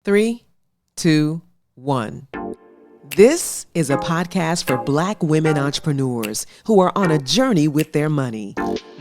Three, two, one. This is a podcast for Black women entrepreneurs who are on a journey with their money.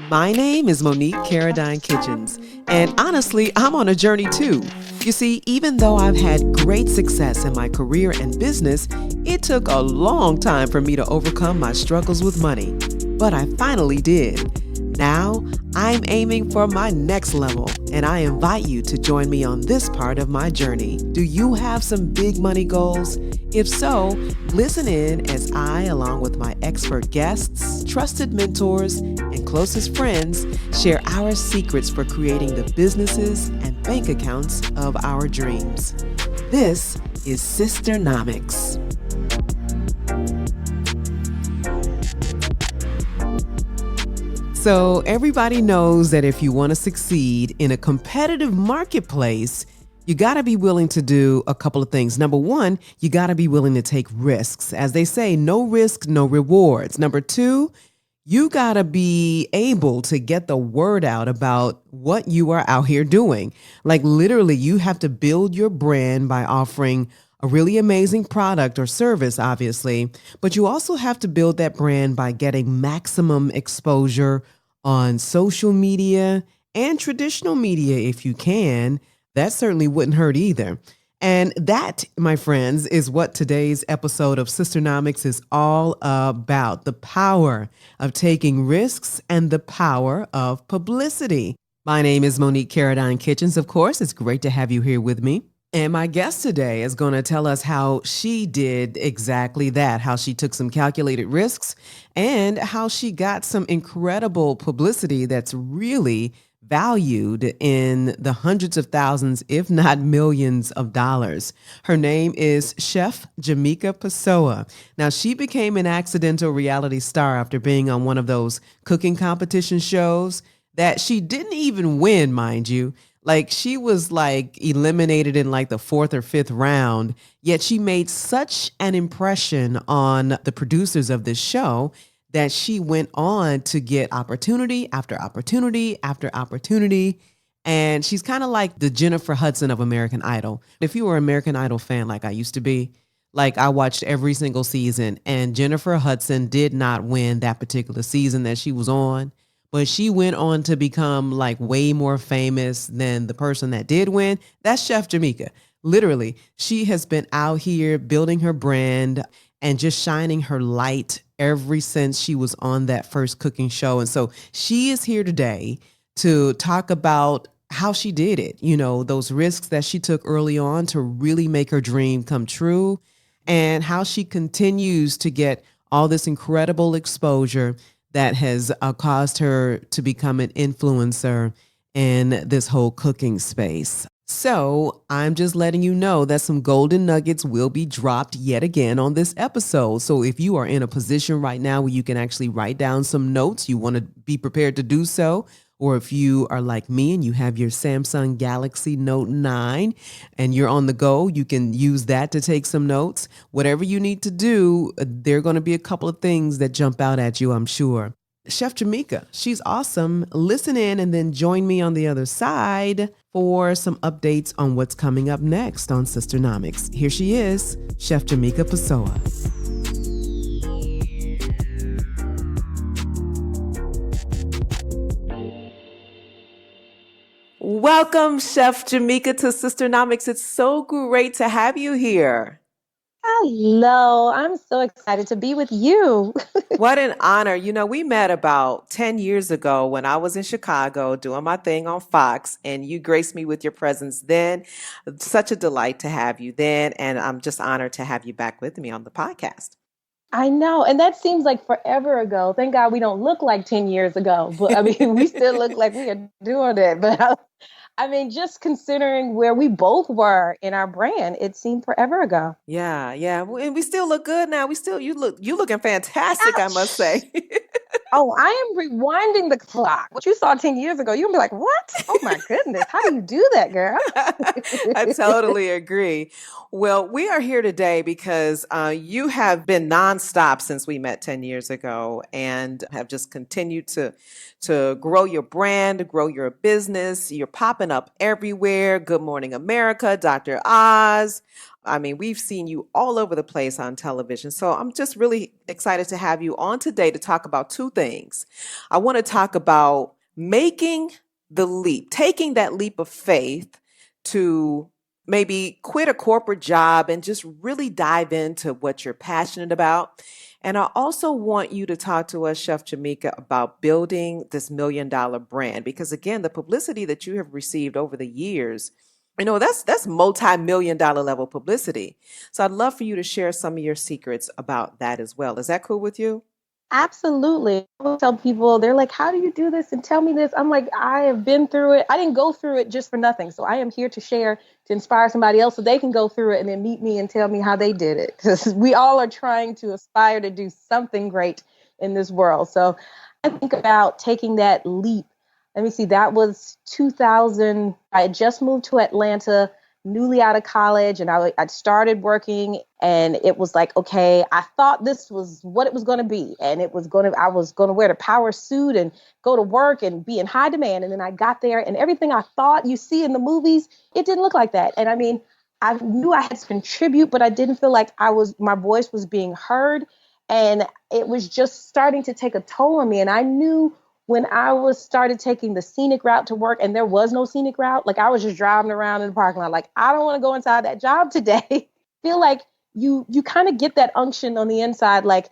My name is Monique Caradine Kitchens, and honestly, I'm on a journey too. You see, even though I've had great success in my career and business, it took a long time for me to overcome my struggles with money. But I finally did. Now, I'm aiming for my next level, and I invite you to join me on this part of my journey. Do you have some big money goals? If so, listen in as I, along with my expert guests, trusted mentors, and closest friends, share our secrets for creating the businesses and bank accounts of our dreams. This is Sisternomics. So everybody knows that if you want to succeed in a competitive marketplace, you got to be willing to do a couple of things. Number one, you got to be willing to take risks. As they say, no risk, no rewards. Number two, you got to be able to get the word out about what you are out here doing. Like literally, you have to build your brand by offering a really amazing product or service, obviously, but you also have to build that brand by getting maximum exposure on social media and traditional media if you can. That certainly wouldn't hurt either. And that, my friends, is what today's episode of Sisternomics is all about: the power of taking risks and the power of publicity. My name is Monique Caradine Kitchens. Of course, it's great to have you here with me. And my guest today is going to tell us how she did exactly that, how she took some calculated risks and how she got some incredible publicity that's really valued in the hundreds of thousands, if not millions of dollars. Her name is Chef Jamika Pessoa. Now, she became an accidental reality star after being on one of those cooking competition shows that she didn't even win, mind you. Like she was like eliminated in like the fourth or fifth round, yet she made such an impression on the producers of this show that she went on to get opportunity after opportunity after opportunity. And she's kind of like the Jennifer Hudson of American Idol. If you were an American Idol fan like I used to be, like I watched every single season, and Jennifer Hudson did not win that particular season that she was on. But she went on to become like way more famous than the person that did win. That's Chef Jamika. Literally, she has been out here building her brand and just shining her light ever since she was on that first cooking show. And so she is here today to talk about how she did it, you know, those risks that she took early on to really make her dream come true, and how she continues to get all this incredible exposure that has caused her to become an influencer in this whole cooking space. So I'm just letting you know that some golden nuggets will be dropped yet again on this episode. So if you are in a position right now where you can actually write down some notes, you want to be prepared to do so. Or if you are like me and you have your Samsung Galaxy Note 9 and you're on the go, you can use that to take some notes. Whatever you need to do, there are going to be a couple of things that jump out at you, I'm sure. Chef Jamika, she's awesome. Listen in and then join me on the other side for some updates on what's coming up next on Sisternomics. Here she is, Chef Jamika Pessoa. Welcome, Chef Jamika, to Sisternomics. It's so great to have you here. Hello, I'm so excited to be with you. What an honor. You know, we met about 10 years ago when I was in Chicago doing my thing on Fox, and you graced me with your presence then. Such a delight to have you then, and I'm just honored to have you back with me on the podcast. I know, and that seems like forever ago. Thank God we don't look like 10 years ago, but I mean, we still look like we are doing it. But I mean, just considering where we both were in our brand, it seemed forever ago. Yeah. And we still look good now. You looking fantastic, I must say. Oh, I am rewinding the clock. What you saw 10 years ago, you'll be like, what? Oh my goodness. How do you do that, girl? I totally agree. Well, we are here today because you have been nonstop since we met 10 years ago and have just continued to grow your brand, grow your business. You're popping up everywhere. Good Morning America, Dr. Oz. I mean, we've seen you all over the place on television. So I'm just really excited to have you on today to talk about two things. I want to talk about making the leap, taking that leap of faith to maybe quit a corporate job and just really dive into what you're passionate about. And I also want you to talk to us, Chef Jamika, about building this $1 million brand. Because again, the publicity that you have received over the years, that's multi-million-dollar level publicity. So I'd love for you to share some of your secrets about that as well. Is that cool with you? Absolutely. I will tell people, they're like, how do you do this? And tell me this. I'm like, I have been through it. I didn't go through it just for nothing. So I am here to share, to inspire somebody else so they can go through it and then meet me and tell me how they did it. Because we all are trying to aspire to do something great in this world. So I think about taking that leap. Let me see, that was 2000. I had just moved to Atlanta, newly out of college, and I started working, and it was like, okay, I thought this was what it was going to be, and I was going to wear the power suit and go to work and be in high demand. And then I got there, and everything I thought you see in the movies, it didn't look like that. And I mean, I knew I had to contribute, but I didn't feel like my voice was being heard, and it was just starting to take a toll on me. And I knew when I was started taking the scenic route to work and there was no scenic route, like I was just driving around in the parking lot, like I don't want to go inside that job today. Feel like you kind of get that unction on the inside, like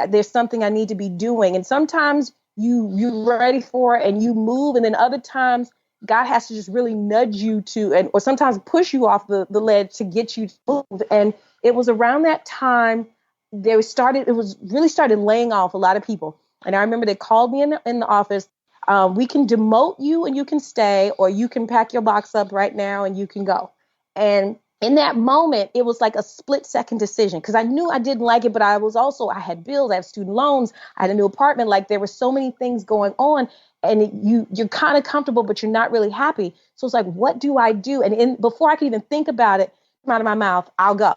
there's something I need to be doing. And sometimes you're ready for it and you move, and then other times God has to just really nudge you or sometimes push you off the ledge to get you to move. And it was around that time it was really started laying off a lot of people. And I remember they called me in the office. We can demote you and you can stay, or you can pack your box up right now and you can go. And in that moment, it was like a split-second decision because I knew I didn't like it, but I had bills, I have student loans, I had a new apartment. Like there were so many things going on, and you're kind of comfortable, but you're not really happy. So it's like, what do I do? And before I could even think about it, come out of my mouth, I'll go.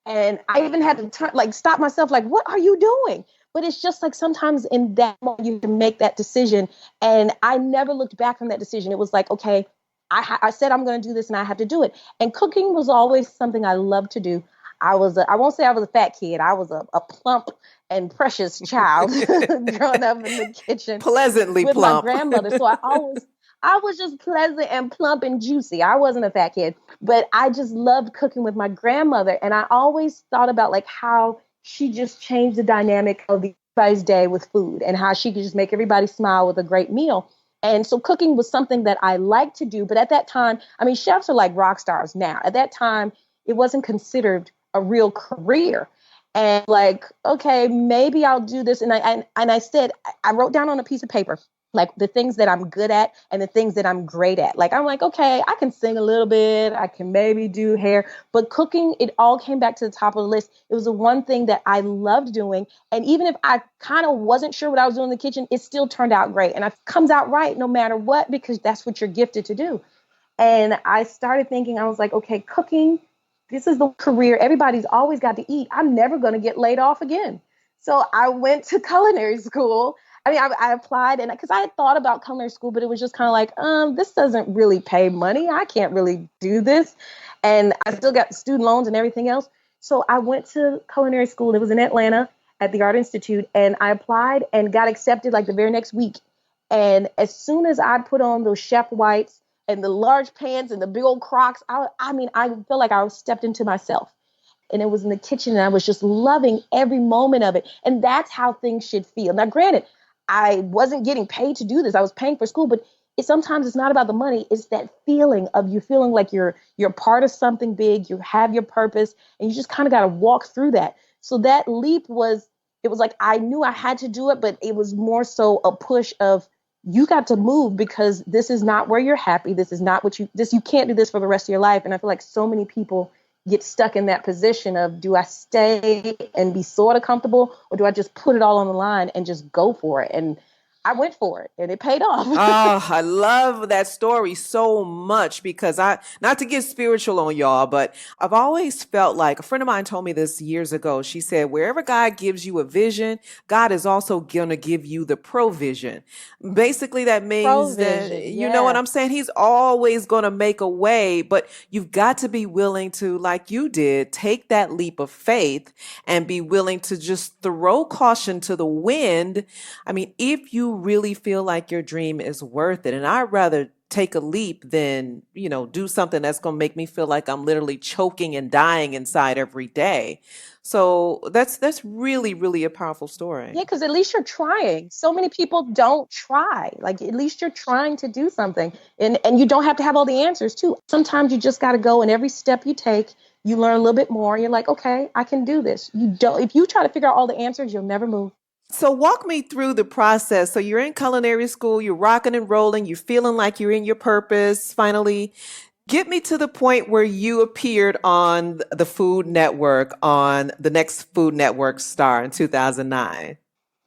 And I even had to stop myself, like, what are you doing? But it's just like sometimes in that moment you can make that decision. And I never looked back from that decision. It was like, okay, I said I'm going to do this and I have to do it. And cooking was always something I loved to do. I won't say I was a fat kid. I was a plump and precious child growing up in the kitchen Pleasantly with my plump. grandmother. So I was just pleasant and plump and juicy. I wasn't a fat kid, but I just loved cooking with my grandmother. And I always thought about like how she just changed the dynamic of everybody's day with food and how she could just make everybody smile with a great meal. And so cooking was something that I liked to do. But at that time, I mean, chefs are like rock stars now. At that time, it wasn't considered a real career. And like, okay, maybe I'll do this. And I said, I wrote down on a piece of paper, like the things that I'm good at and the things that I'm great at. Like, I'm like, okay, I can sing a little bit. I can maybe do hair, but cooking, it all came back to the top of the list. It was the one thing that I loved doing. And even if I kind of wasn't sure what I was doing in the kitchen, it still turned out great. And it comes out right no matter what, because that's what you're gifted to do. And I started thinking, I was like, okay, cooking, this is the career. Everybody's always got to eat. I'm never going to get laid off again. So I went to culinary school. I mean, I applied, and because I had thought about culinary school, but it was just kind of like, this doesn't really pay money. I can't really do this. And I still got student loans and everything else. So I went to culinary school. It was in Atlanta at the Art Institute. And I applied and got accepted like the very next week. And as soon as I put on those chef whites and the large pants and the big old Crocs, I mean, I felt like I stepped into myself. And it was in the kitchen, and I was just loving every moment of it. And that's how things should feel. Now, granted, I wasn't getting paid to do this. I was paying for school, but sometimes it's not about the money. It's that feeling of you feeling like you're part of something big. You have your purpose, and you just kind of got to walk through that. So that leap it was like I knew I had to do it, but it was more so a push of you got to move because this is not where you're happy. This is not you can't do this for the rest of your life. And I feel like so many people get stuck in that position of, do I stay and be sort of comfortable, or do I just put it all on the line and just go for it? And I went for it, and it paid off. Oh, I love that story so much because not to get spiritual on y'all, but I've always felt like a friend of mine told me this years ago. She said, wherever God gives you a vision, God is also going to give you the provision. Basically, that means Provision, that, you know what yes. I'm saying? He's always going to make a way, but you've got to be willing to, like you did, take that leap of faith and be willing to just throw caution to the wind. I mean, if you really feel like your dream is worth it, and I'd rather take a leap than, do something that's going to make me feel like I'm literally choking and dying inside every day. So that's really, really a powerful Yeah, story. because at least you're trying. So many people don't try. Like, at least you're trying to do something. And you don't have to have all the answers too. Sometimes you just got to go, and every step you take, you learn a little bit more. And you're like, okay, I can do this. You don't, if you try to figure out all the answers, you'll never move. So walk me through the process. So you're in culinary school, you're rocking and rolling, you're feeling like you're in your purpose finally. Get me to the point where you appeared on the Food Network, on the next Food Network star in 2009.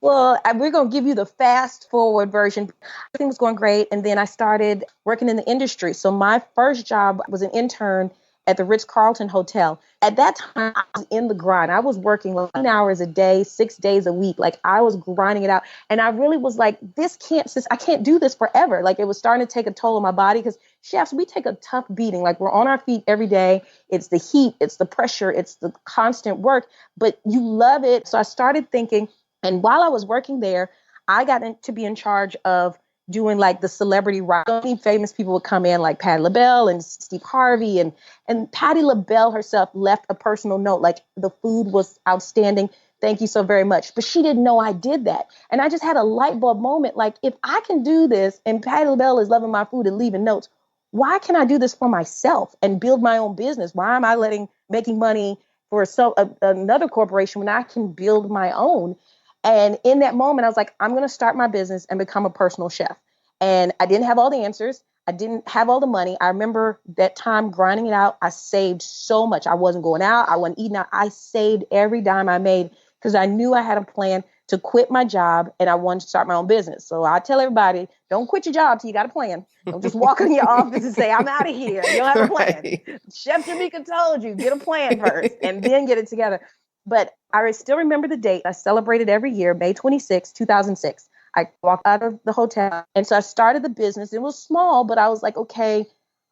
Well, we're going to give you the fast forward version. Everything was going great. And then I started working in the industry. So my first job was an intern at the Ritz-Carlton Hotel. At that time, I was in the grind. I was working 9 hours a day, 6 days a week. Like, I was grinding it out. And I really was like, I can't do this forever. Like, it was starting to take a toll on my body, because chefs, we take a tough beating. Like, we're on our feet every day. It's the heat, it's the pressure, it's the constant work, but you love it. So I started thinking, and while I was working there, I got to be in charge of doing like the celebrity rock. Famous people would come in, like Patti LaBelle and Steve Harvey, and Patti LaBelle herself left a personal note, like, the food was outstanding. Thank you so very much. But she didn't know I did that. And I just had a light bulb moment. Like, if I can do this and Patti LaBelle is loving my food and leaving notes, why can I do this for myself and build my own business? Why am I making money for another corporation when I can build my own? And in that moment, I was like, I'm going to start my business and become a personal chef. And I didn't have all the answers. I didn't have all the money. I remember that time grinding it out. I saved so much. I wasn't going out. I wasn't eating out. I saved every dime I made, because I knew I had a plan to quit my job, and I wanted to start my own business. So I tell everybody, don't quit your job till you got a plan. Don't just walk in your office and say, I'm out of here. You don't have a plan. Right. Chef Jamika told you, get a plan first and then get it together. But I still remember the date. I celebrated every year, May 26, 2006. I walked out of the hotel. And so I started the business. It was small, but I was like, okay,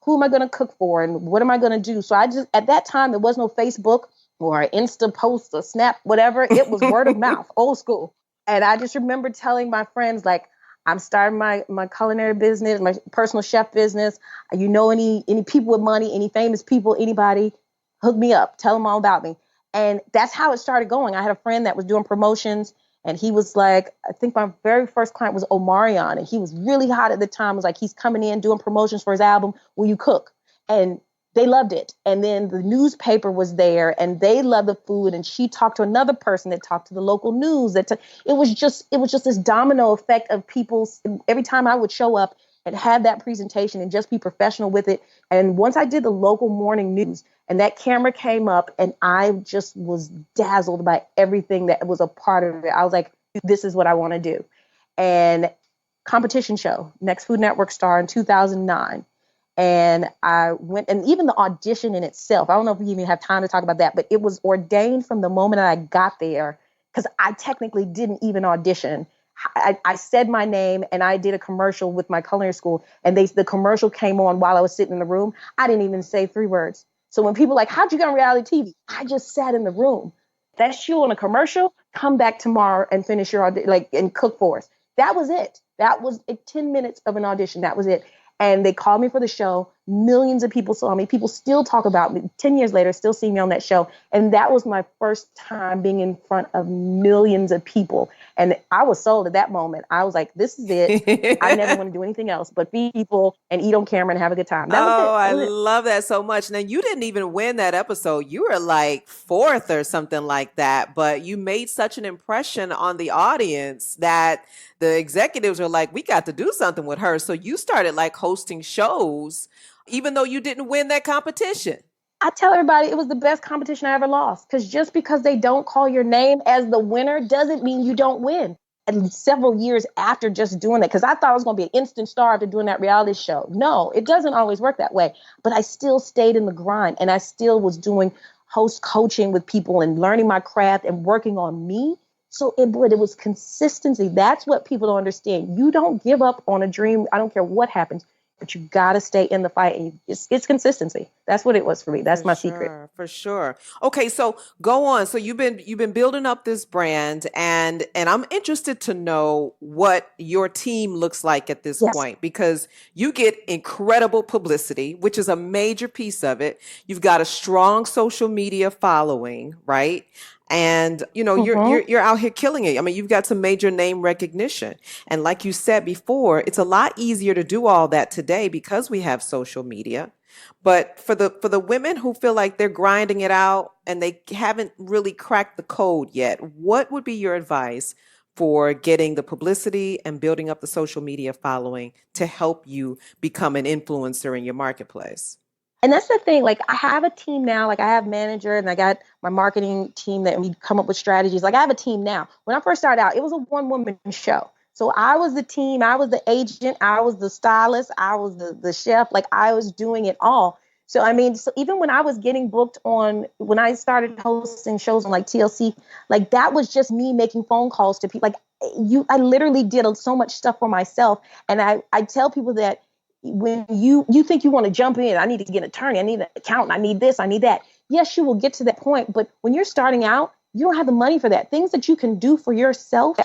who am I going to cook for? And what am I going to do? So at that time, there was no Facebook or Insta post or Snap, whatever. It was word of mouth, old school. And I just remember telling my friends, like, I'm starting my culinary business, my personal chef business. You know, any people with money, any famous people, anybody, hook me up. Tell them all about me. And that's how it started going. I had a friend that was doing promotions, and he was like, I think my very first client was Omarion, and he was really hot at the time. It was like, he's coming in doing promotions for his album. Will you cook? And they loved it. And then the newspaper was there, and they loved the food. And she talked to another person that talked to the local news. It was just this domino effect of people. Every time I would show up and have that presentation and just be professional with it. And once I did the local morning news, and that camera came up, and I just was dazzled by everything that was a part of it. I was like, this is what I want to do. And competition show, Next Food Network star in 2009. And I went, and even the audition in itself, I don't know if we even have time to talk about that, but it was ordained from the moment I got there, because I technically didn't even audition. I said my name, and I did a commercial with my culinary school, and the commercial came on while I was sitting in the room. I didn't even say 3 words. So when people are like, how'd you get on reality TV? I just sat in the room. That's you on a commercial. Come back tomorrow and finish your audition, and cook for us. That was it. That was 10 minutes of an audition. That was it. And they called me for the show. Millions of people saw me. People still talk about me 10 years later, still see me on that show. And that was my first time being in front of millions of people. And I was sold at that moment. I was like, this is it. I never want to do anything else but feed people and eat on camera and have a good time. That was it. Oh, I That was it. love that so much. Now, you didn't even win that episode. You were like 4th or something like that, but you made such an impression on the audience that the executives were like, we got to do something with her. So you started like hosting shows, even though you didn't win that competition. I tell everybody it was the best competition I ever lost, because just because they don't call your name as the winner doesn't mean you don't win. And several years after just doing that, because I thought I was going to be an instant star after doing that reality show. No, it doesn't always work that way. But I still stayed in the grind, and I still was doing host coaching with people and learning my craft and working on me. So but it was consistency. That's what people don't understand. You don't give up on a dream. I don't care what happens, but you got to stay in the fight. And it's consistency. That's what it was for me. That's my secret. For sure. Okay, so go on. So you've been building up this brand, and I'm interested to know what your team looks like at this Yes. point, because you get incredible publicity, which is a major piece of it. You've got a strong social media following, right? And you're Mm-hmm. you're out here killing it. I mean, you've got some major name recognition. And like you said before, it's a lot easier to do all that today because we have social media. But for the women who feel like they're grinding it out and they haven't really cracked the code yet, what would be your advice for getting the publicity and building up the social media following to help you become an influencer in your marketplace? And that's the thing. Like, I have a team now. Like, I have manager and I got my marketing team that we come up with strategies. Like, I have a team now. When I first started out, it was a one-woman show. So I was the team, I was the agent, I was the stylist, I was the chef. Like, I was doing it all. So I mean, so even when I was getting booked on, when I started hosting shows on like TLC, like that was just me making phone calls to people. Like, I literally did so much stuff for myself. And I tell people that when you think you want to jump in, I need to get an attorney, I need an accountant, I need this, I need that. Yes, you will get to that point, but when you're starting out, you don't have the money for that. Things that you can do for yourself,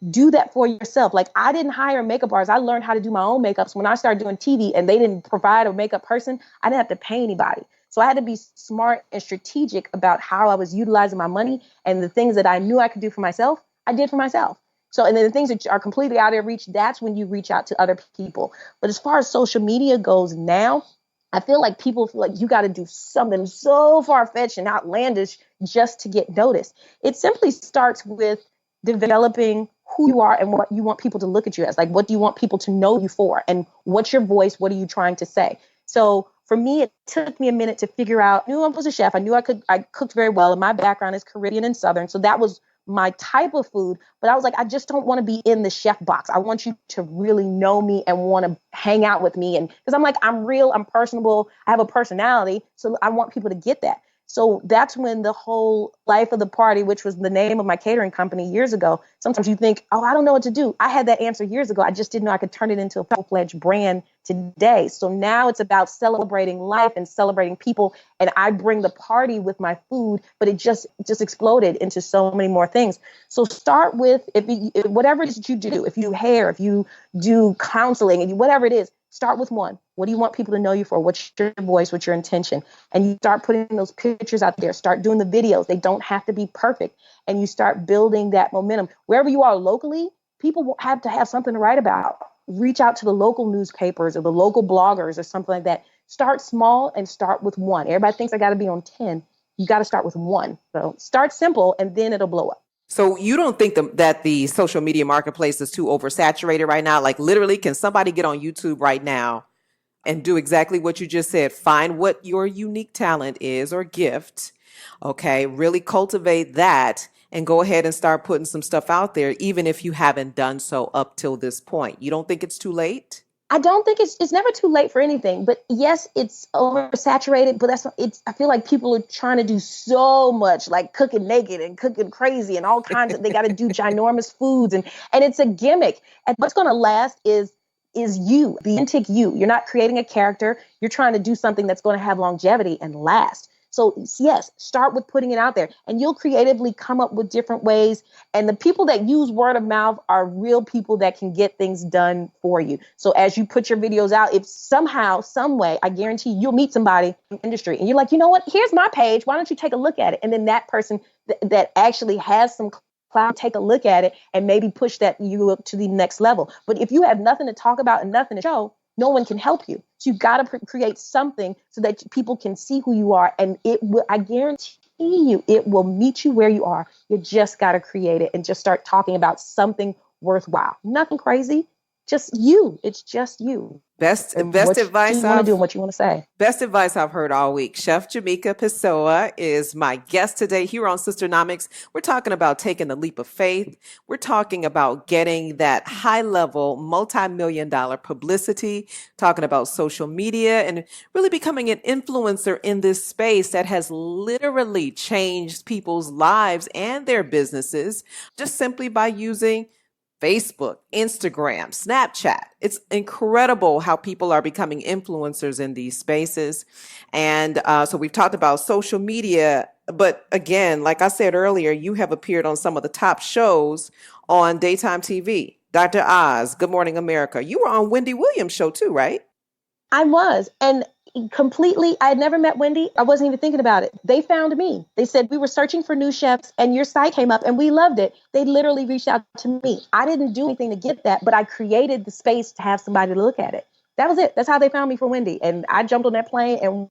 do that for yourself. Like, I didn't hire makeup artists. I learned how to do my own makeups when I started doing TV, and they didn't provide a makeup person. I didn't have to pay anybody. So I had to be smart and strategic about how I was utilizing my money, and the things that I knew I could do for myself, I did for myself. So, and then the things that are completely out of reach, that's when you reach out to other people. But as far as social media goes now, I feel like people feel like you got to do something so far-fetched and outlandish just to get noticed. It simply starts with developing who you are and what you want people to look at you as. Like, what do you want people to know you for? And what's your voice? What are you trying to say? So for me, it took me a minute to figure out. I knew I was a chef. I cooked very well. And my background is Caribbean and Southern. So that was my type of food. But I was like, I just don't want to be in the chef box. I want you to really know me and want to hang out with me. And because I'm like, I'm real, I'm personable, I have a personality. So I want people to get that. So that's when the whole Life of the Party, which was the name of my catering company years ago, sometimes you think, oh, I don't know what to do. I had that answer years ago. I just didn't know I could turn it into a full-fledged brand today. So now it's about celebrating life and celebrating people. And I bring the party with my food, but it just exploded into so many more things. So start with, whatever it is that you do, if you do hair, if you do counseling, and whatever it is, start with one. What do you want people to know you for? What's your voice? What's your intention? And you start putting those pictures out there. Start doing the videos. They don't have to be perfect. And you start building that momentum. Wherever you are locally, people will have to have something to write about. Reach out to the local newspapers or the local bloggers or something like that. Start small and start with one. Everybody thinks I got to be on 10. You got to start with one. So start simple and then it'll blow up. So you don't think that the social media marketplace is too oversaturated right now? Like, literally, can somebody get on YouTube right now and do exactly what you just said? Find what your unique talent is or gift. Okay. Really cultivate that and go ahead and start putting some stuff out there, even if you haven't done so up till this point. You don't think it's too late? I don't think it's never too late for anything, but yes, it's oversaturated, but I feel like people are trying to do so much, like cooking naked and cooking crazy and all kinds of, they got to do ginormous foods and it's a gimmick. And what's going to last is you, the authentic you. You're not creating a character. You're trying to do something that's going to have longevity and last. So yes, start with putting it out there and you'll creatively come up with different ways. And the people that use word of mouth are real people that can get things done for you. So as you put your videos out, if somehow, some way, I guarantee you'll meet somebody in the industry and you're like, you know what, here's my page. Why don't you take a look at it? And then that person that actually has some clout, take a look at it and maybe push that you up to the next level. But if you have nothing to talk about and nothing to show, no one can help you. So you've got to create something so that people can see who you are. And it will, I guarantee you, it will meet you where you are. You just got to create it and just start talking about something worthwhile. Nothing crazy, just you. It's just you Best and best what advice you want to do I've and what you want to say. Best advice I've heard all week. Chef Jamika Pessoa is my guest today here on Sisternomics. We're talking about taking the leap of faith. We're talking about getting that high level, multi-million dollar publicity, talking about social media and really becoming an influencer in this space that has literally changed people's lives and their businesses just simply by using Facebook, Instagram, Snapchat. It's incredible how people are becoming influencers in these spaces. And so we've talked about social media. But again, like I said earlier, you have appeared on some of the top shows on daytime TV. Dr. Oz, Good Morning America. You were on Wendy Williams' show too, right? I was. And completely, I had never met Wendy. I wasn't even thinking about it. They found me. They said, we were searching for new chefs and your site came up and we loved it. They literally reached out to me. I didn't do anything to get that, but I created the space to have somebody to look at it. That was it. That's how they found me for Wendy. And I jumped on that plane and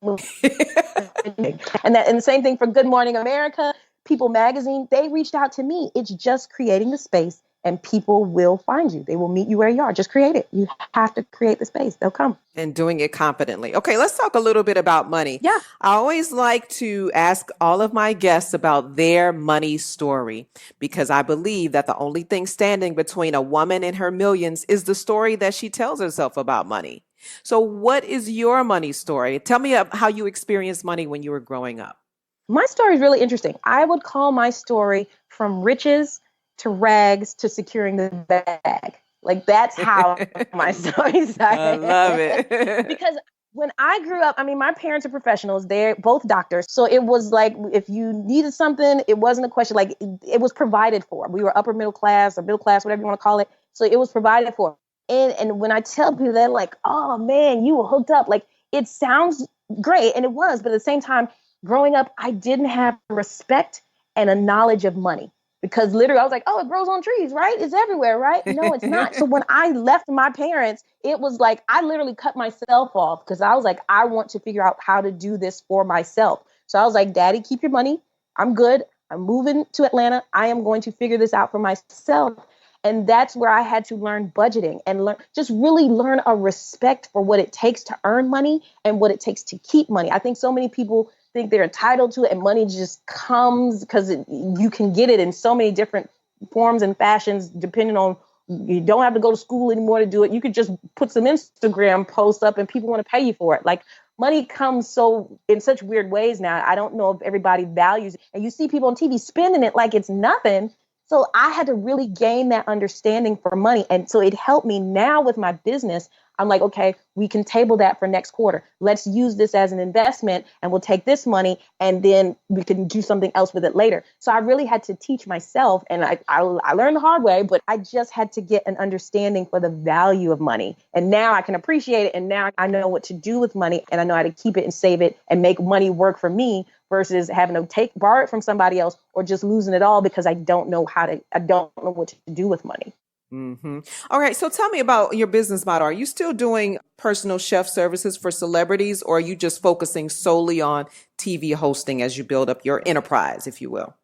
and the same thing for Good Morning America, People Magazine. They reached out to me. It's just creating the space and people will find you. They will meet you where you are. Just create it. You have to create the space. They'll come. And doing it confidently. Okay, let's talk a little bit about money. Yeah. I always like to ask all of my guests about their money story because I believe that the only thing standing between a woman and her millions is the story that she tells herself about money. So what is your money story? Tell me how you experienced money when you were growing up. My story is really interesting. I would call my story from riches to rags to securing the bag. Like that's how my story started. I love it. Because when I grew up, I mean, my parents are professionals. They're both doctors. So it was like, if you needed something, it wasn't a question. Like it was provided for. We were upper middle class or middle class, whatever you want to call it. So it was provided for. And when I tell people, they're like, oh man, you were hooked up. Like it sounds great. And it was, but at the same time, growing up, I didn't have respect and a knowledge of money. Because literally I was like, oh, it grows on trees, right? It's everywhere, right? No, it's not. So when I left my parents, it was like, I literally cut myself off because I was like, I want to figure out how to do this for myself. So I was like, Daddy, keep your money. I'm good. I'm moving to Atlanta. I am going to figure this out for myself. And that's where I had to learn budgeting and just really learn a respect for what it takes to earn money and what it takes to keep money. I think so many people think they're entitled to it and money just comes because you can get it in so many different forms and fashions, depending on, you don't have to go to school anymore to do it. You could just put some Instagram posts up and people want to pay you for it. Like money comes so in such weird ways now. I don't know if everybody values it. And you see people on TV spending it like it's nothing. So I had to really gain that understanding for money. And so it helped me now with my business. I'm like, okay, we can table that for next quarter. Let's use this as an investment and we'll take this money and then we can do something else with it later. So I really had to teach myself and I learned the hard way, but I just had to get an understanding for the value of money. And now I can appreciate it. And now I know what to do with money and I know how to keep it and save it and make money work for me versus having to borrow it from somebody else or just losing it all because I don't know what to do with money. Mm-hmm. All right. So tell me about your business model. Are you still doing personal chef services for celebrities, or are you just focusing solely on TV hosting as you build up your enterprise, if you will?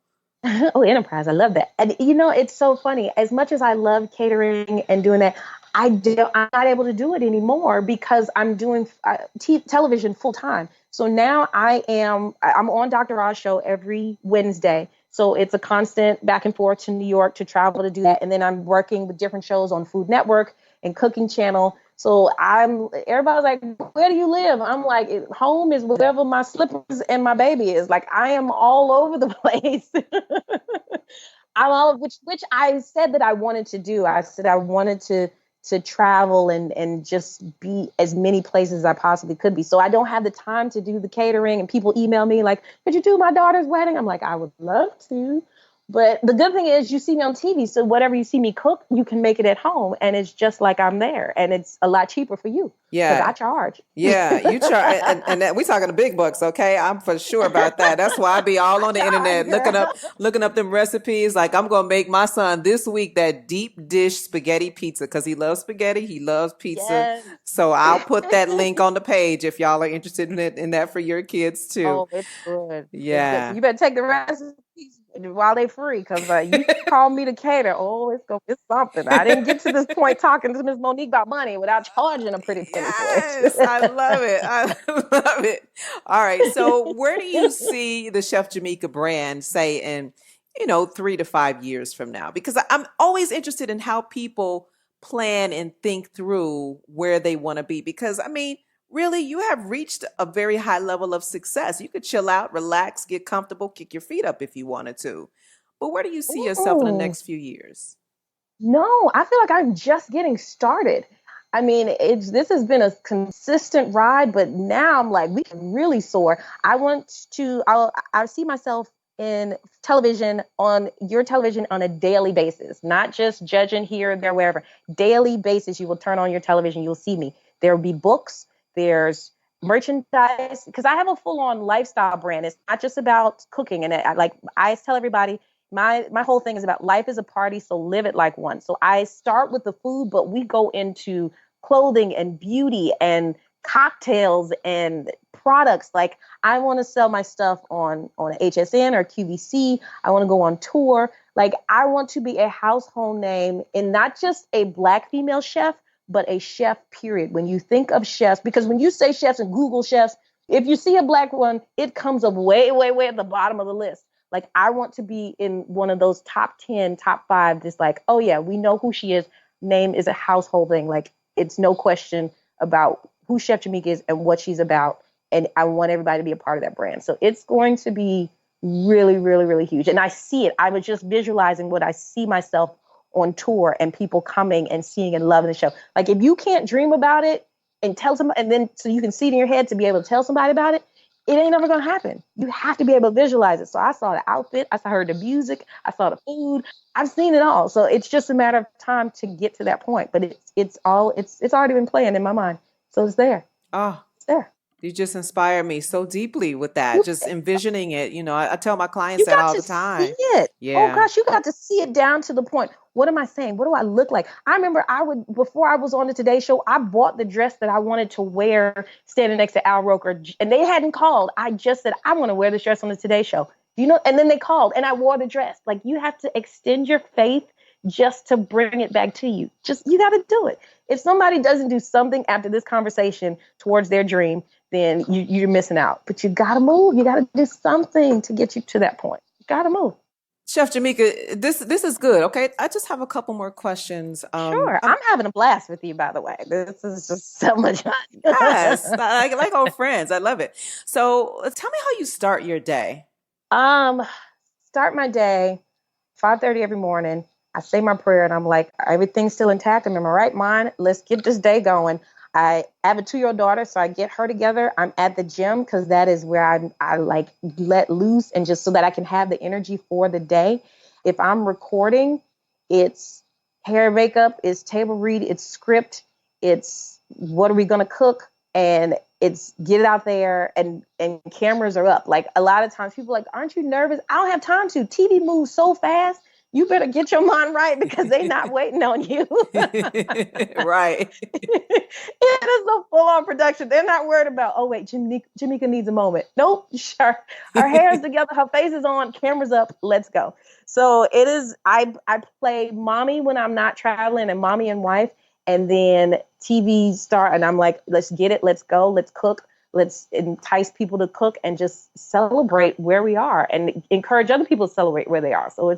Oh, enterprise. I love that. And it's so funny. As much as I love catering and doing that, I'm not able to do it anymore because I'm doing television full time. So now I'm on Dr. Oz show every Wednesday. So it's a constant back and forth to New York to travel to do that. And then I'm working with different shows on Food Network and Cooking Channel. So everybody's like, where do you live? I'm like, home is wherever my slippers and my baby is. Like I am all over the place. Which I said that I wanted to do. I said I wanted to travel and just be as many places as I possibly could be. So I don't have the time to do the catering and people email me like, could you do my daughter's wedding? I'm like, I would love to. But the good thing is you see me on TV. So whatever you see me cook, you can make it at home. And it's just like I'm there. And it's a lot cheaper for you. Yeah. Because I charge. Yeah, you charge. And we talking the big bucks, okay? I'm for sure about that. That's why I be all on the internet looking up them recipes. Like I'm going to make my son this week that deep dish spaghetti pizza because he loves spaghetti. He loves pizza. Yes. So I'll put that link on the page if y'all are interested in that for your kids too. Oh, it's good. Yeah. It's good. So you better take the recipes while they free, because you call me to cater. Oh, it's something. I didn't get to this point talking to Miss Monique about money without charging a pretty penny for it. Yes, I love it. I love it. All right. So where do you see the Chef Jamika brand, say, in, 3 to 5 years from now? Because I'm always interested in how people plan and think through where they want to be. Because I mean, really, you have reached a very high level of success. You could chill out, relax, get comfortable, kick your feet up if you wanted to. But where do you see yourself in the Ooh. next few years? No, I feel like I'm just getting started. I mean, this has been a consistent ride, but now I'm like, we can really soar. I see myself in television, on your television, on a daily basis, not just judging here, there, wherever. Daily basis, you will turn on your television, you'll see me. There will be books, there's merchandise, because I have a full-on lifestyle brand. It's not just about cooking, and I tell everybody, my whole thing is about life is a party, so live it like one. So I start with the food, but we go into clothing and beauty and cocktails and products. Like, I want to sell my stuff on HSN or QVC. I want to go on tour. Like, I want to be a household name, and not just a Black female chef, but a chef, period. When you think of chefs, because when you say chefs and Google chefs, if you see a Black one, it comes up way, way, way at the bottom of the list. Like, I want to be in one of those top 10, top 5, just like, oh yeah, we know who she is. Name is a household thing. Like, it's no question about who Chef Jamika is and what she's about. And I want everybody to be a part of that brand. So it's going to be really, really, really huge. And I see it. I was just visualizing what I see myself on tour and people coming and seeing and loving the show. Like, if you can't dream about it and tell somebody, and then so you can see it in your head to be able to tell somebody about it, it ain't never going to happen. You have to be able to visualize it. So I saw the outfit, heard the music, I saw the food, I've seen it all. So it's just a matter of time to get to that point. But it's already been playing in my mind. So it's there. Oh, It's there. you just inspire me so deeply with that, You, just envisioning it. I tell my clients you that got all to the see time. it. Oh Yeah. gosh, you got to see it down to the point. What am I saying? What do I look like? I remember before I was on the Today Show, I bought the dress that I wanted to wear standing next to Al Roker, and they hadn't called. I just said, I want to wear this dress on the Today Show. And then they called and I wore the dress. Like, you have to extend your faith just to bring it back to you. You got to do it. If somebody doesn't do something after this conversation towards their dream, then you're missing out. But you got to move. You got to do something to get you to that point. You got to move. Chef Jamika, this is good. Okay. I just have a couple more questions. Sure. I'm having a blast with you, by the way. This is just so much fun. Yes, like old friends. I love it. So tell me how you start your day. Um, Start my day 5:30 every morning. I say my prayer and I'm like, everything's still intact. I'm in my right mind. Let's get this day going. I have a 2-year-old daughter, so I get her together. I'm at the gym because that is where I like let loose, and just so that I can have the energy for the day. If I'm recording, it's hair and makeup, it's table read, it's script, it's what are we gonna cook, and it's get it out there, and cameras are up. Like, a lot of times people are like, aren't you nervous? I don't have time to. TV moves so fast. You better get your mind right because they're not waiting on you. Right. It is a full-on production. They're not worried about, oh wait, Jamika needs a moment. Nope, sure. Her hair's together, her face is on, cameras up, let's go. So it is, I play mommy when I'm not traveling, and mommy and wife, and then TV start, and I'm like, let's get it, let's go, let's cook, let's entice people to cook, and just celebrate where we are, and encourage other people to celebrate where they are. So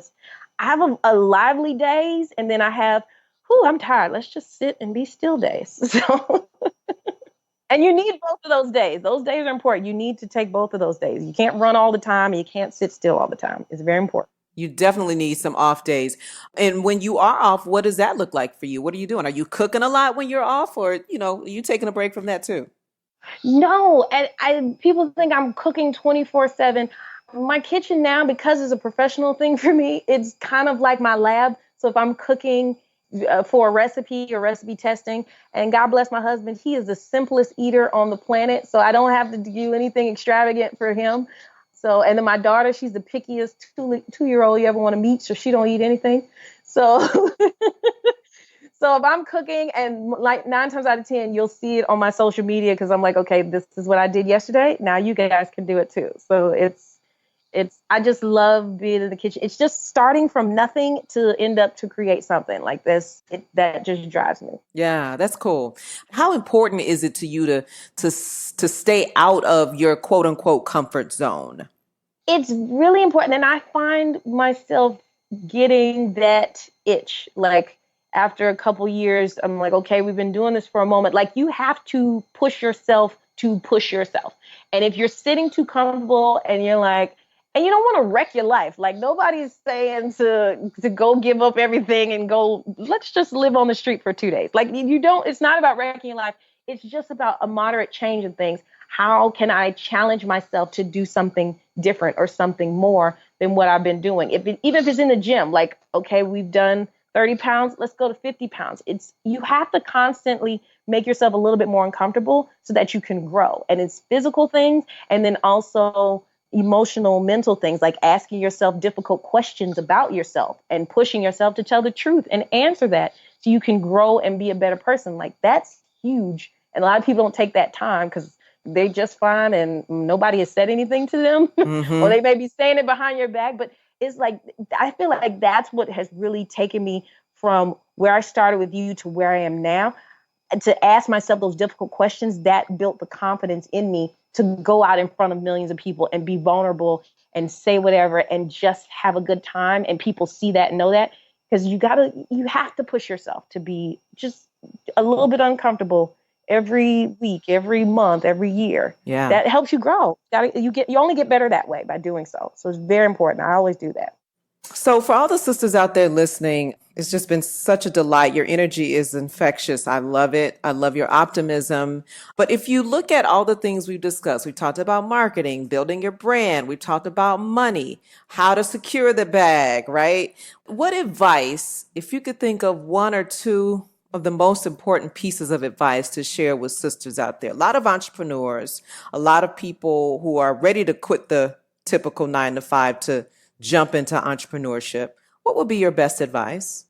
I have a lively days, and then I have, I'm tired, let's just sit and be still days. So, and you need both of those days. Those days are important. You need to take both of those days. You can't run all the time, and you can't sit still all the time. It's very important. You definitely need some off days. And when you are off, what does that look like for you? What are you doing? Are you cooking a lot when you're off, or, are you taking a break from that too? No, and people think I'm cooking 24/7. My kitchen now, because it's a professional thing for me, it's kind of like my lab. So if I'm cooking for a recipe or recipe testing, and God bless my husband, he is the simplest eater on the planet. So I don't have to do anything extravagant for him. So, and then my daughter, she's the pickiest 2-year-old you ever want to meet. So she don't eat anything. So, so if I'm cooking, and like 9 times out of 10, you'll see it on my social media, because I'm like, okay, this is what I did yesterday. Now you guys can do it too. So I just love being in the kitchen. It's just starting from nothing to end up to create something like this. That just drives me. Yeah, that's cool. How important is it to you to stay out of your quote unquote comfort zone? It's really important. And I find myself getting that itch. Like after a couple years, I'm like, okay, we've been doing this for a moment. Like you have to push yourself to push yourself. And if you're sitting too comfortable and you're like, and you don't want to wreck your life. Like nobody's saying to go give up everything and go, let's just live on the street for 2 days. Like you don't, it's not about wrecking your life. It's just about a moderate change in things. How can I challenge myself to do something different or something more than what I've been doing? Even if it's in the gym, like, okay, we've done 30 pounds, let's go to 50 pounds. You have to constantly make yourself a little bit more uncomfortable so that you can grow. And it's physical things and then also emotional, mental things like asking yourself difficult questions about yourself and pushing yourself to tell the truth and answer that so you can grow and be a better person. Like that's huge. And a lot of people don't take that time because they just fine and nobody has said anything to them or they may be saying it behind your back. But it's like, I feel like that's what has really taken me from where I started with you to where I am now. And to ask myself those difficult questions, that built the confidence in me to go out in front of millions of people and be vulnerable and say whatever and just have a good time. And people see that and know that because you have to push yourself to be just a little bit uncomfortable every week, every month, every year. Yeah. That helps you grow. You only get better that way by doing so. So it's very important. I always do that. So for all the sisters out there listening, it's just been such a delight. Your energy is infectious. I love it. I love your optimism. But if you look at all the things we've discussed, we talked about marketing, building your brand. We talked about money, how to secure the bag, right? What advice, if you could think of one or two of the most important pieces of advice to share with sisters out there? A lot of entrepreneurs, a lot of people who are ready to quit the typical 9 to 5 to jump into entrepreneurship. What would be your best advice?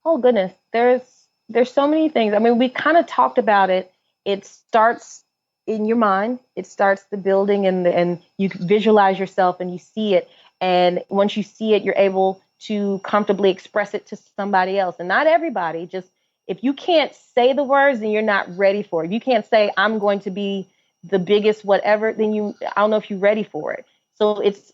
Oh goodness, there's so many things. I mean, we kind of talked about it. It starts in your mind. It starts the building and you visualize yourself and you see it. And once you see it, you're able to comfortably express it to somebody else. And not everybody, just if you can't say the words, then you're not ready for it. If you can't say, I'm going to be the biggest whatever, then I don't know if you're ready for it. So it's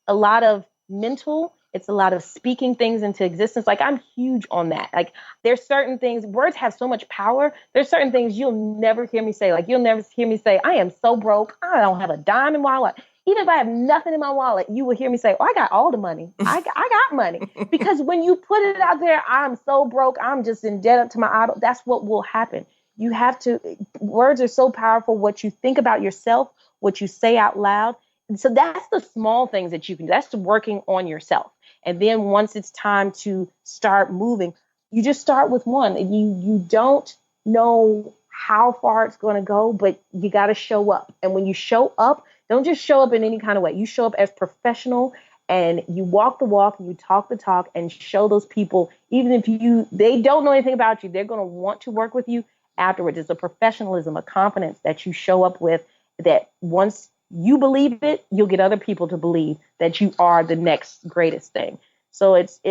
a lot of mental, it's a lot of speaking things into existence. Like I'm huge on that. Like there's certain things, words have so much power. There's certain things you'll never hear me say. Like you'll never hear me say, I am so broke. I don't have a dime in my wallet. Even if I have nothing in my wallet, you will hear me say, oh, I got all the money. I got money. Because when you put it out there, I'm so broke. I'm just in debt up to my idol. That's what will happen. You have to, words are so powerful. What you think about yourself, what you say out loud. And so that's the small things that you can do. That's working on yourself. And then once it's time to start moving, you just start with one. And you don't know how far it's going to go, but you got to show up. And when you show up, don't just show up in any kind of way. You show up as professional and you walk the walk and you talk the talk and show those people, even if they don't know anything about you, they're going to want to work with you afterwards. It's a professionalism, a confidence that you show up with that once you believe it, you'll get other people to believe that you are the next greatest thing. So it's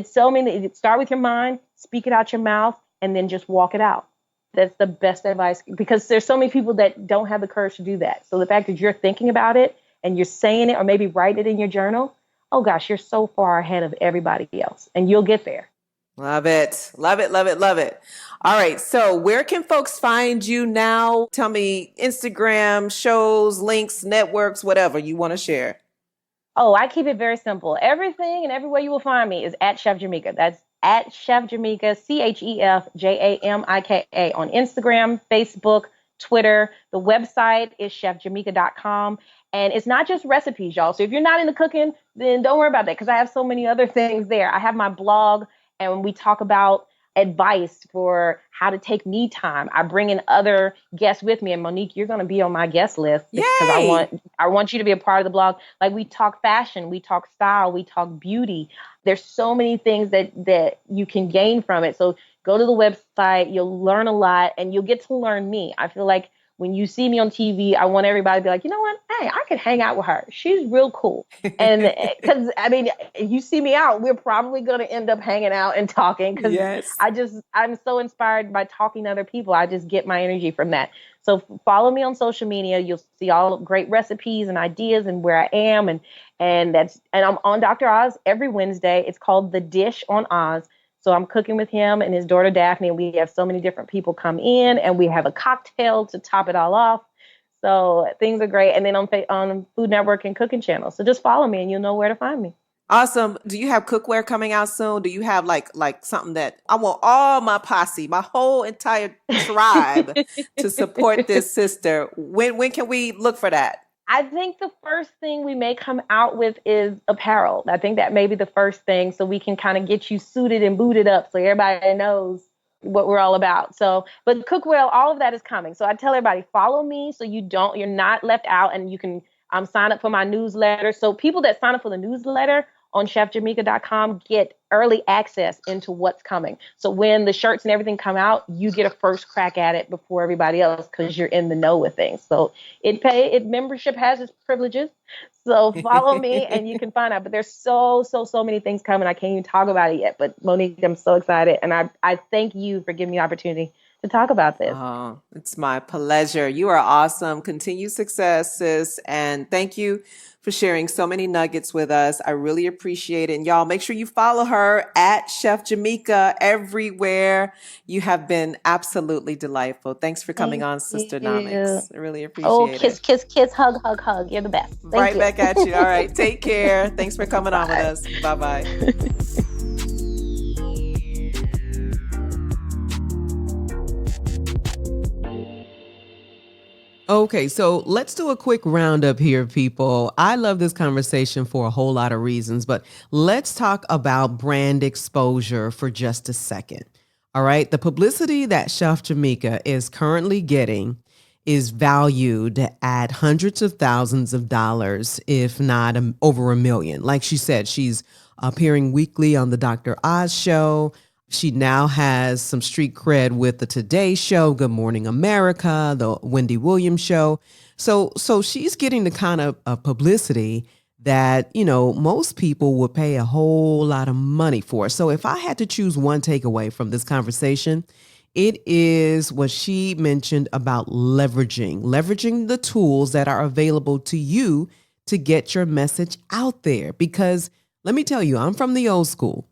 so many. Start with your mind, speak it out your mouth, and then just walk it out. That's the best advice because there's so many people that don't have the courage to do that. So the fact that you're thinking about it and you're saying it or maybe write it in your journal, oh gosh, you're so far ahead of everybody else and you'll get there. Love it. Love it. Love it. Love it. All right. So where can folks find you now? Tell me Instagram, shows, links, networks, whatever you want to share. Oh, I keep it very simple. Everything and everywhere you will find me is at Chef Jamika. That's at Chef Jamika, ChefJamika on Instagram, Facebook, Twitter. The website is chefjamika.com. And it's not just recipes, y'all. So if you're not into cooking, then don't worry about that because I have so many other things there. I have my blog and we talk about advice for how to take me time. I bring in other guests with me. And Monique, you're going to be on my guest list because I want you to be a part of the blog. Like we talk fashion, we talk style, we talk beauty. There's so many things that you can gain from it. So go to the website, you'll learn a lot and you'll get to learn me. I feel like when you see me on TV, I want everybody to be like, you know what? Hey, I could hang out with her. She's real cool. And because I mean, you see me out, we're probably going to end up hanging out and talking because Yes. I'm so inspired by talking to other people. I just get my energy from that. So follow me on social media. You'll see all great recipes and ideas and where I am. And I'm on Dr. Oz every Wednesday. It's called The Dish on Oz. So I'm cooking with him and his daughter Daphne, and we have so many different people come in, and we have a cocktail to top it all off. So things are great. And then on Food Network and Cooking Channel. So just follow me and you'll know where to find me. Awesome. Do you have cookware coming out soon? Do you have like something that I want all my posse, my whole entire tribe to support this sister? When can we look for that? I think the first thing we may come out with is apparel. I think that may be the first thing, so we can kind of get you suited and booted up so everybody knows what we're all about. So, but cookware, all of that is coming. So I tell everybody, follow me so you're not left out, and you can sign up for my newsletter. So people that sign up for the newsletter on chefjamika.com get early access into what's coming. So when the shirts and everything come out, you get a first crack at it before everybody else because you're in the know with things. So membership has its privileges. So follow me and you can find out. But there's so many things coming. I can't even talk about it yet. But Monique, I'm so excited. And I thank you for giving me the opportunity to talk about this. Oh, it's my pleasure. You are awesome. Continued success, sis. And thank you for sharing so many nuggets with us. I really appreciate it. And y'all, make sure you follow her at Chef Jamika everywhere. You have been absolutely delightful. Thanks for coming on Sisternomics. I really appreciate it. Kiss, kiss, kiss, hug, hug, hug. You're the best. Thank you. Back at you. All right. Take care. Thanks for coming on with us. Bye-bye. Okay, so let's do a quick roundup here, people. I love this conversation for a whole lot of reasons, but let's talk about brand exposure for just a second. All right, the publicity that Chef Jamika is currently getting is valued at hundreds of thousands of dollars, if not over $1 million. Like she said, she's appearing weekly on the Dr. Oz show. She now has some street cred with the Today Show, Good Morning America, the Wendy Williams Show. So she's getting the kind of publicity that, most people would pay a whole lot of money for. So if I had to choose one takeaway from this conversation, it is what she mentioned about leveraging the tools that are available to you to get your message out there. Because let me tell you, I'm from the old school.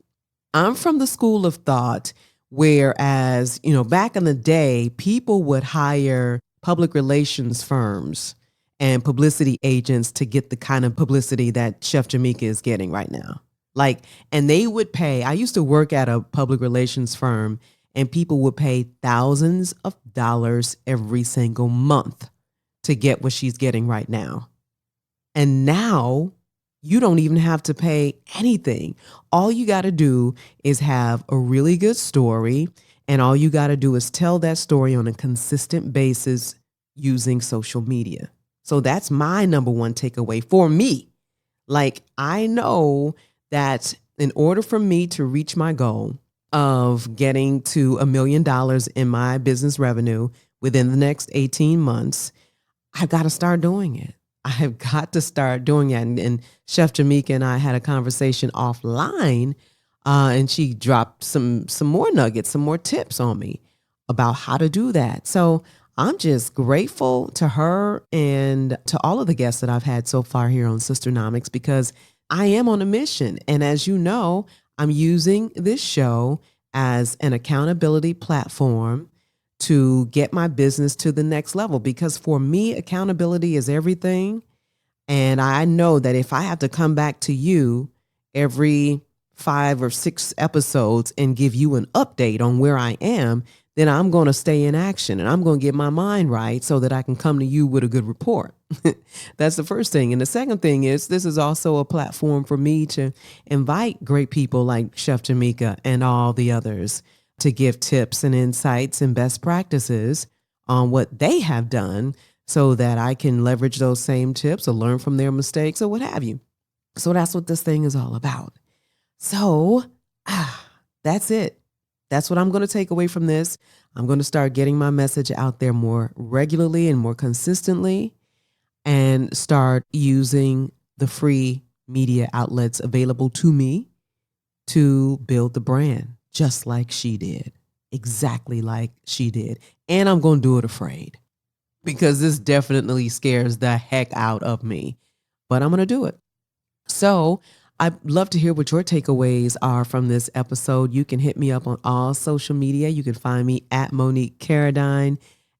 I'm from the school of thought, whereas, back in the day, people would hire public relations firms and publicity agents to get the kind of publicity that Chef Jamika is getting right now. And they would pay. I used to work at a public relations firm, and people would pay thousands of dollars every single month to get what she's getting right now. And now you don't even have to pay anything. All you got to do is have a really good story, and all you got to do is tell that story on a consistent basis using social media. So that's my number one takeaway for me. I know that in order for me to reach my goal of getting to $1 million in my business revenue within the next 18 months, I've got to start doing it. I have got to start doing it. And Chef Jamika and I had a conversation offline, and she dropped some more nuggets, some more tips on me about how to do that. So I'm just grateful to her and to all of the guests that I've had so far here on Sisternomics, because I am on a mission. And as you know, I'm using this show as an accountability platform to get my business to the next level, because for me, accountability is everything. And I know that if I have to come back to you every 5 or 6 episodes and give you an update on where I am, then I'm going to stay in action and I'm going to get my mind right so that I can come to you with a good report. That's the first thing. And the second thing is, this is also a platform for me to invite great people like Chef Jamika and all the others to give tips and insights and best practices on what they have done so that I can leverage those same tips or learn from their mistakes or what have you. So that's what this thing is all about. So that's it. That's what I'm going to take away from this. I'm going to start getting my message out there more regularly and more consistently, and start using the free media outlets available to me to build the brand, just like she did, exactly like she did. And I'm going to do it afraid, because this definitely scares the heck out of me, but I'm going to do it. So I'd love to hear what your takeaways are from this episode. You can hit me up on all social media. You can find me at Monique Carradine,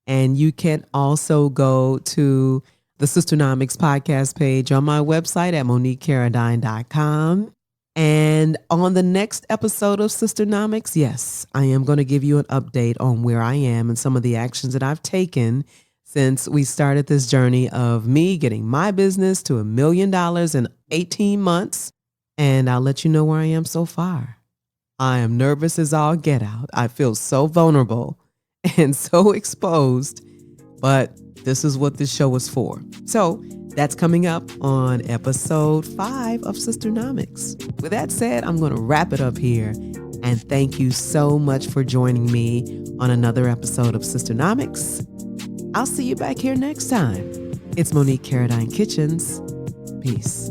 and you can also go to the Sisternomics podcast page on my website at MoniqueCarradine.com. And on the next episode of Sisternomics, yes, I am going to give you an update on where I am and some of the actions that I've taken since we started this journey of me getting my business to $1 million in 18 months. And I'll let you know where I am so far. I am nervous as all get out. I feel so vulnerable and so exposed, but this is what this show is for. So that's coming up on episode 5 of Sisternomics. With that said, I'm going to wrap it up here. And thank you so much for joining me on another episode of Sisternomics. I'll see you back here next time. It's Monique Carradine Kitchens. Peace.